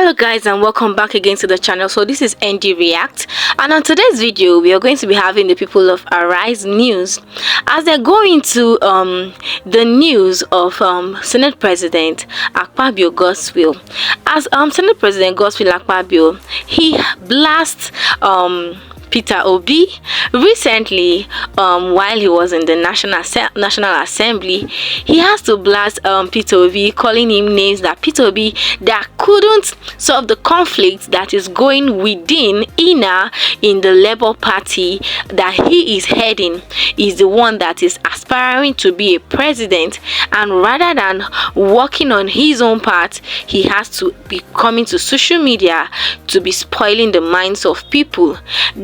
Hello guys, and welcome back again to the channel. So this is ND React, and on today's video we are going to be having the people of Arise News as they're going to the news of Senate President Akpabio Godswill. As Senate President Godswill Akpabio, he blasts Peter Obi recently while he was in the National Assembly. He has to blast Peter Obi, calling him names that Peter Obi that couldn't solve the conflict that is going within in the Labour Party that he is heading. Is the one that is aspiring to be a president, and rather than working on his own part, he has to be coming to social media to be spoiling the minds of people.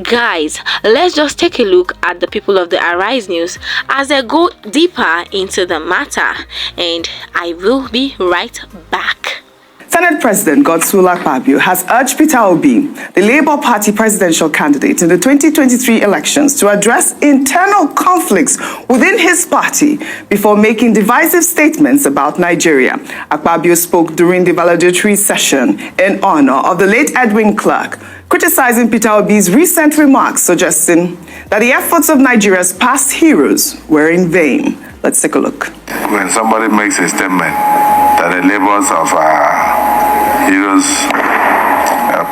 Guys, let's just take a look at the people of the Arise News as they go deeper into the matter, and I will be right back. Senate President Godswill Akpabio has urged Peter Obi, the Labour Party presidential candidate in the 2023 elections, to address internal conflicts within his party before making divisive statements about Nigeria. Akpabio spoke during the valedictory session in honor of the late Edwin Clark, criticizing Peter Obi's recent remarks, suggesting that the efforts of Nigeria's past heroes were in vain. Let's take a look. When somebody makes a statement that the labors of our heroes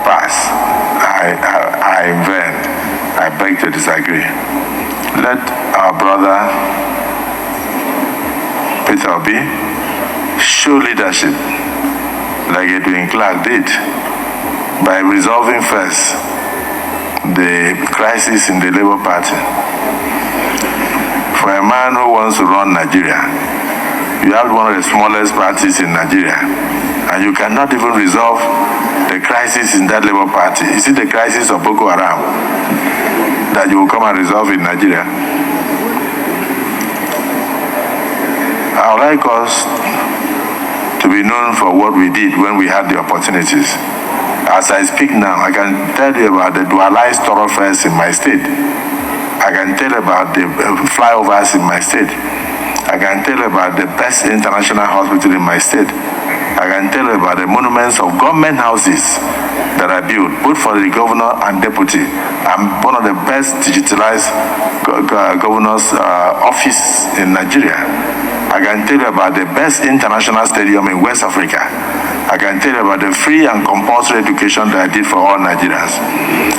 past are in vain, I beg to disagree. Let our brother Peter Obi show leadership like Edwin Clark did, by resolving first the crisis in the Labour Party. For a man who wants to run Nigeria, you have one of the smallest parties in Nigeria, and you cannot even resolve the crisis in that Labour Party. Is it the crisis of Boko Haram that you will come and resolve in Nigeria? I would like us to be known for what we did when we had the opportunities. As I speak now, I can tell you about the dualized thoroughfares in my state. I can tell about the flyovers in my state. I can tell about the best international hospital in my state. I can tell about the monuments of government houses that are built, both for the governor and deputy. I'm one of the best digitalized governor's office in Nigeria. I can tell you about the best international stadium in West Africa. I can tell you about the free and compulsory education that I did for all Nigerians.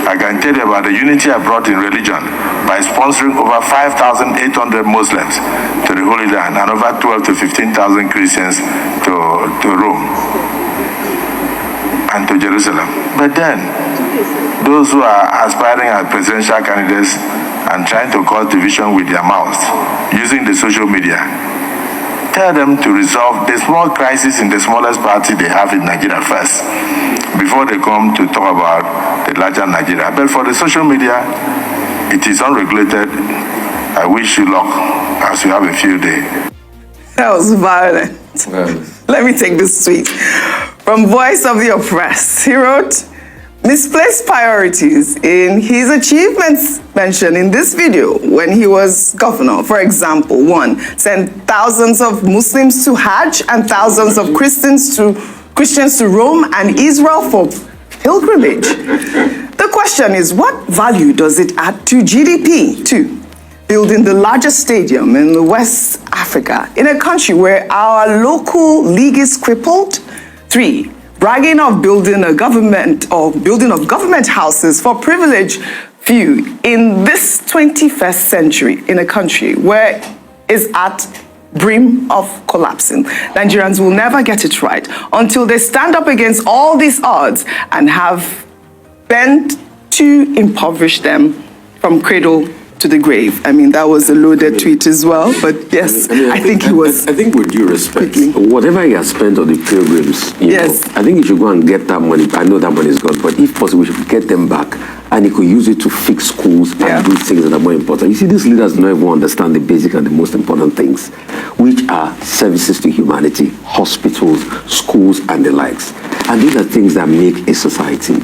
I can tell you about the unity I brought in religion by sponsoring over 5,800 Muslims to the Holy Land and over 12 to 15,000 Christians to Rome and to Jerusalem. But then, those who are aspiring as presidential candidates and trying to cause division with their mouths using the social media, tell them to resolve the small crisis in the smallest party they have in Nigeria first, before they come to talk about the larger Nigeria. But for the social media, it is unregulated. I wish you luck as you have a few days. That was violent. Let me take this tweet. From Voice of the Oppressed, he wrote, misplaced priorities in his achievements mentioned in this video when he was governor. For example, 1, sent thousands of Muslims to Hajj and thousands of Christians to Rome and Israel for pilgrimage. The question is, what value does it add to GDP? 2, building the largest stadium in West Africa in a country where our local league is crippled. 3, bragging of building of government houses for privileged few in this 21st century in a country where is at brim of collapsing. Nigerians will never get it right until they stand up against all these odds and have bent to impoverish them from cradle to the grave. I mean, that was a loaded tweet as well, but yes, I think he was. I think with due respect, whatever he has spent on the pilgrims, you know, I think he should go and get that money. I know that money is gone, but if possible, we should get them back, and he could use it to fix schools and do things that are more important. You see, these leaders don't even understand the basic and the most important things, which are services to humanity, hospitals, schools, and the likes. And these are things that make a society.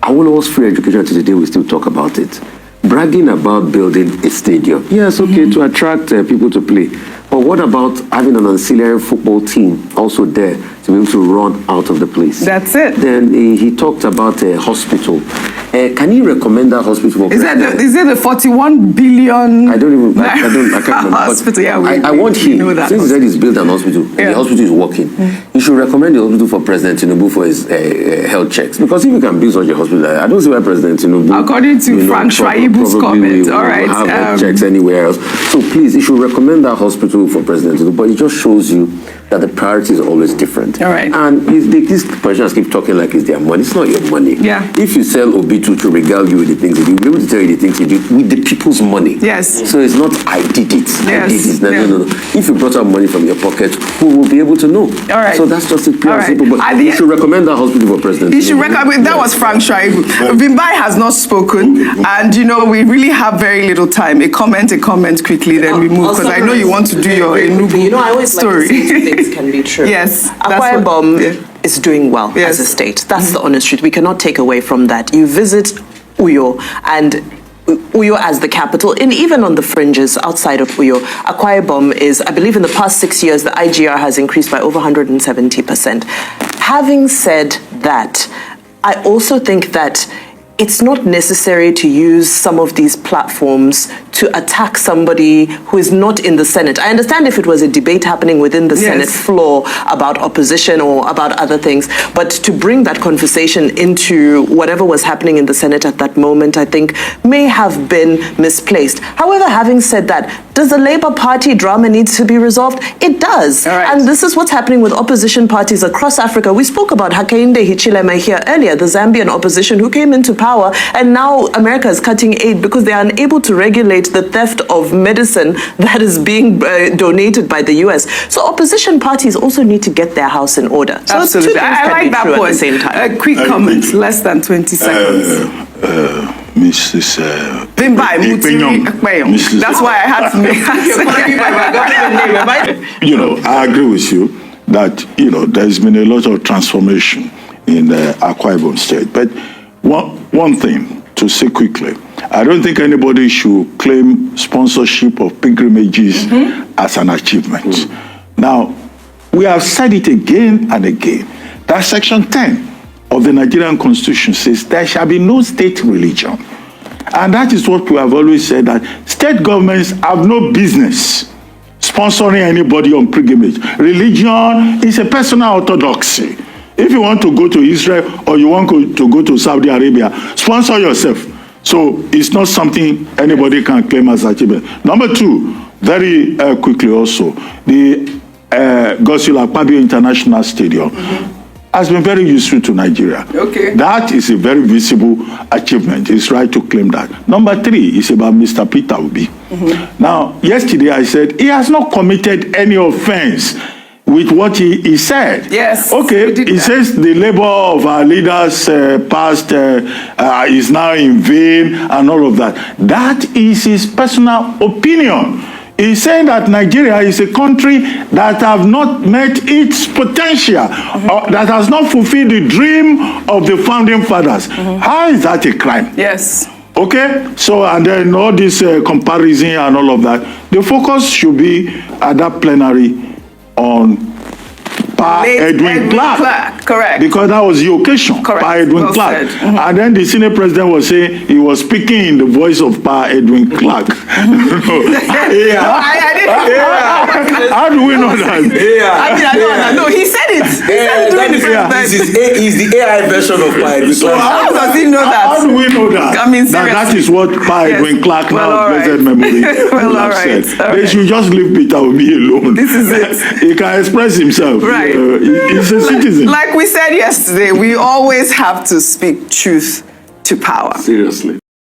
Awolowo's free education to today, we still talk about it. Bragging about building a stadium. Yes, okay, to attract people to play. But what about having an ancillary football team also there to be able to run out of the place? That's it. Then he talked about a hospital. Can you recommend that hospital for Is it the 41 billion? I can't remember. Hospital, yeah. I want him, since he said he's built an hospital, the hospital is working, you should recommend the hospital for President Tinubu for his health checks. Because if you can build such a hospital, I don't see why President Tinubu... According to Frank Schreiber's comment, all right. Have health checks anywhere else. So please, you should recommend that hospital for President Tinubu, but it just shows you that the priority is always different. All right. And these politicians keep talking like it's their money. It's not your money. Yeah. If you sell Obi to regale you with the things he did, we'll be able to tell you the things he did with the people's money. Yes. So it's not, I did it. Yes. I did it. No. If you brought out money from your pocket, who will be able to know? All right. So that's just it, pure and simple. But you should recommend that hospital for President. You should recommend. That was Frank Schreiber. Vimbai has not spoken, and we really have very little time. A comment quickly, then we move, because I know you want to do your Enugu I always story. like to say two things can be true. Yes. Akwa Ibom is doing well as a state. That's the honest truth. We cannot take away from that. You visit Uyo, and Uyo as the capital, and even on the fringes outside of Uyo, Akwa Ibom is, I believe in the past 6 years, the IGR has increased by over 170%. Having said that, I also think that it's not necessary to use some of these platforms to attack somebody who is not in the Senate. I understand if it was a debate happening within the Senate floor about opposition or about other things, but to bring that conversation into whatever was happening in the Senate at that moment, I think may have been misplaced. However, having said that, does the Labour Party drama need to be resolved? It does. All right. And this is what's happening with opposition parties across Africa. We spoke about Hakainde Hichilema here earlier, the Zambian opposition who came into power, and now America is cutting aid because they are unable to regulate the theft of medicine that is being donated by the US. So opposition parties also need to get their house in order. So absolutely. I like that point. At the same time. A quick comment, less than 20 seconds. Mrs. Vimbai Mutiri Akpabio. That's why I had to make I agree with you that, there's been a lot of transformation in the Akwa Ibom state. But one thing to say quickly, I don't think anybody should claim sponsorship of pilgrimages as an achievement. Now, we have said it again and again, that Section 10 of the Nigerian Constitution says there shall be no state religion. And that is what we have always said, that state governments have no business sponsoring anybody on pilgrimage. Religion is a personal orthodoxy. If you want to go to Israel or you want to go to Saudi Arabia, sponsor yourself. So it's not something anybody can claim as achievement. Number two, very quickly also, the Akpabio International Stadium has been very useful to Nigeria. Okay. That is a very visible achievement. It's right to claim that. Number three is about Mr. Peter Obi. Now, yesterday I said he has not committed any offense with what he said. Yes. Okay, he says the labor of our leaders past is now in vain and all of that. That is his personal opinion. He's saying that Nigeria is a country that have not met its potential, that has not fulfilled the dream of the founding fathers. How is that a crime? Yes. Okay, so and then all this comparison and all of that, the focus should be at that plenary on Edwin Clark. Correct. Because that was the occasion. Correct. Edwin Well Clark. said. And then the senior president was saying he was speaking in the voice of Edwin Clark. I didn't. How do we know that? No, he said it. He said it during the presentation. He's the AI version of Edwin So Clark. How does he know that? How do we know that? I mean, that is what Edwin Clark now blessed memory Well, all right. said. They should just leave Peter Obi alone. This is it. He can express himself. Right. He's a citizen. Like we said yesterday, we always have to speak truth to power. Seriously.